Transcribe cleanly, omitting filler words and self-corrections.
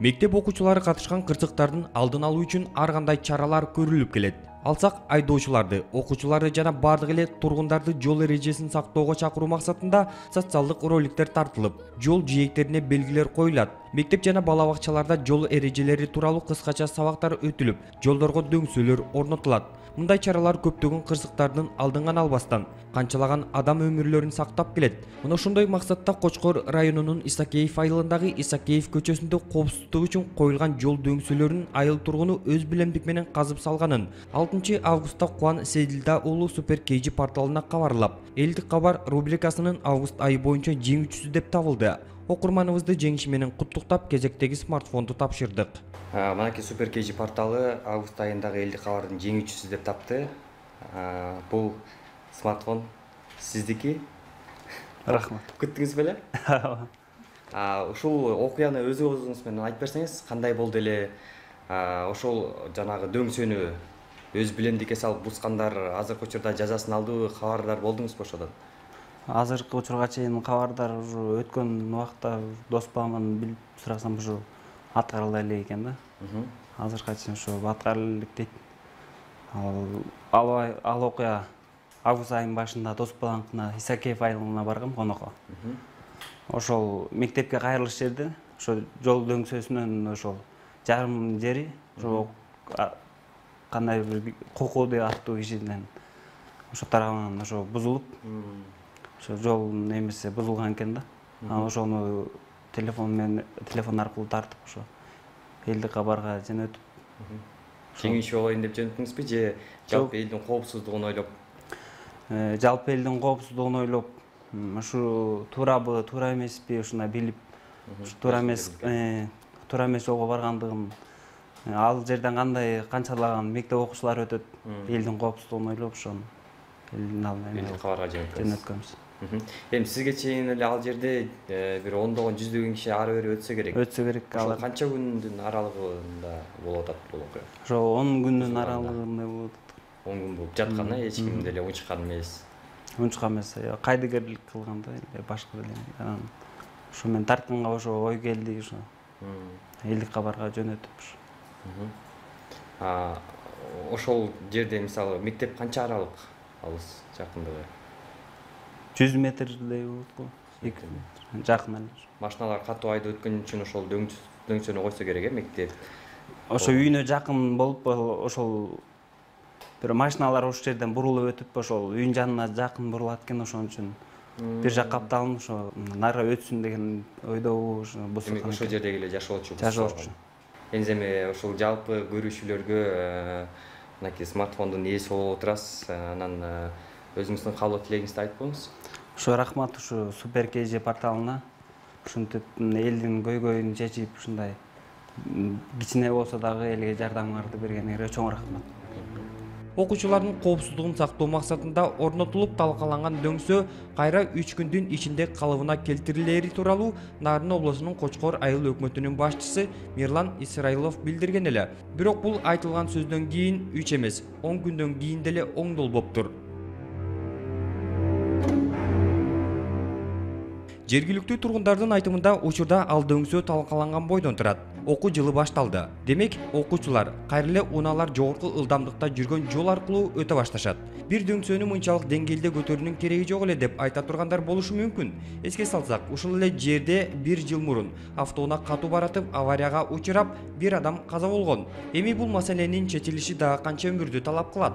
Мектеп окуучулары катышкан кырсыктардын алдын алуу үчүн ар кандай чаралар көрүлүп келет. Алсак айдоочуларды, окуучуларды жана бардык эле тургундарды жол эрежесин сактоого чакыруу максатында социалдык роликтер тартылып, жол жээктерине белгилер коюлат. Мектеп жана бала бакчаларда жол эрежелери тууралуу кыскача сабактар өтүлүп, жолдорго дөңсөлөр орнотулат. Мындай чаралар көптөгөн кырсыктардын алдын албастан канчалаган адам өмүрлөрүн сактап келет. Мына ошондой максатта Кочкор районунун Исакеев айылындагы Исакеев көчөсүндө коопсуздук үчүн коюлган жол дөңсөлөрүн айыл тургуну өз билемдик менен казып салганын 6 августта Кубан Сейдилда уулу Супер KG порталына кабарлап, элдик кабар рубрикасынын август айы боюнча жеңүүчүсү деп табылды. Окурманыбызды жеңиши менен куттуктап, кезектеги смартфонду тапшырдык. Манакей Супер KG порталы август айындагы элдик кабардын жеңүүчүсү деп тапты. Бул смартфон сиздики. Рахмат. Күттүңүз беле? Ушул окуяны өзүңүз менен айтып берсеңиз, кандай болду эле? Ошол жанагы дөңсөнү өз билемдикке салып бускандар азыркы учурда жазасын алдыбы, кабардар болдуңузбу ошодон? Азыркы учурга чейин кабардар өткөн убакта дос баламдан билип сурасам ушу аткарыла элек экен да. Азыркыга чейин ушу аткарыла элек дейт. Ал окуя август айынын башында дос баланыкына Исакеев айылына баргам конокко. Ошол мектепке кайрылыш жерде ошо жол дөңсөсүнөн ошол жарым жери ошо кандай бир кукуду аттуу кишиден ошо тарабынан ошо бузулуп, ошо жол немеси бузулган экен да. Ошону телефон аркылуу тартып ошо элдик кабарга жөнөтүп. Жеңүүчү болоюн деп жөнөттүңүзбү же жалпы элдин коопсуздугун ойлоп? Жалпы элдин коопсуздугун ойлоп, ушу туурабы, туура эмеспи ушуна билип, туура эмес жолго баргандыгын, ал жерден канчалаган мектеп окуучулары өтөт, элдин коопсуздугун ойлоп ошону элдик кабарга жөнөткөнбүз. Эми сизге чейин эле ал жерде бир ондогон жүздөгөн киши ары бери өтсө керек. Өтсө керек. Ошол канча күндүн аралыгында болуп атат бул окуя? Ошо 10 күндүн аралыгында болуп атат. 10 күн болуп жаткан, эч ким деле унчуккан эмес. Унчуккан эмес, кайдыгерлик кылганда эле башка эле. Ошо мен тартканга ошо ой келди, ошо элдик кабарга жөнөтүп. Ошол жерде мисалы мектеп канча аралык алыс жакындыгы? 100 метрдей болот го. 2 метр. Жакын эле. Машиналар катуу айда өткөн үчүн ошол дөңсөнү койсо керек, мектеп. Ошо үйүнө жакын болуп, ошол бир машиналар ошол жерден бурулуп өтүп, ошол үйүнүн жанына жакын бурулат экен, ошон үчүн бир жакка капталынып, ошо нары өтсүн деген ойдобу, ошо бусурган. Ошол жердеги эле жашоочу. Эми ошол жалпы көрүүчүлөргө мынакей смартфондун ээси болуп отурасыз, анан өзүңүздүн каалоо тилегиңизди айтып коюңуз. Ошо рахмат ушу Супер KG порталына. Ушинтип элдин көйгөйүн чечип, ушундай кичине болсо дагы элге жардамыңарды бергениңерге чоң рахмат. Окуучулардын коопсуздугун сактоо максатында орнотулуп талкаланган дөңсө кайра 3 күндүн ичинде калыбына келтирилери тууралуу Нарын облусунун Кочкор айыл өкмөтүнүн башчысы Мирлан Исраилов билдирген эле. Бирок бул айтылган сөздөн кийин 3 эмес, 10 күндөн кийин деле оңдолбоптур. Жергиликтүү тургундардын айтымында учурда ал дөңсө талкаланган бойдон турат. Окуу жылы башталды. Демек, окуучулар кайра эле унаалар жогорку ылдамдыкта жүргөн жол аркылуу өтө башташат. Бир дөңсөнү мынчалык деңгээлде көтөрүүнүн кереги жок эле деп айта тургандар болушу мүмкүн. Эске салсак, ушул эле жерде 1 жыл мурун автоунаа катуу баратып аварияга учурап, 1 адам каза болгон. Эми бул маселенин чечилиши дагы канча өмүрдү талап кылат?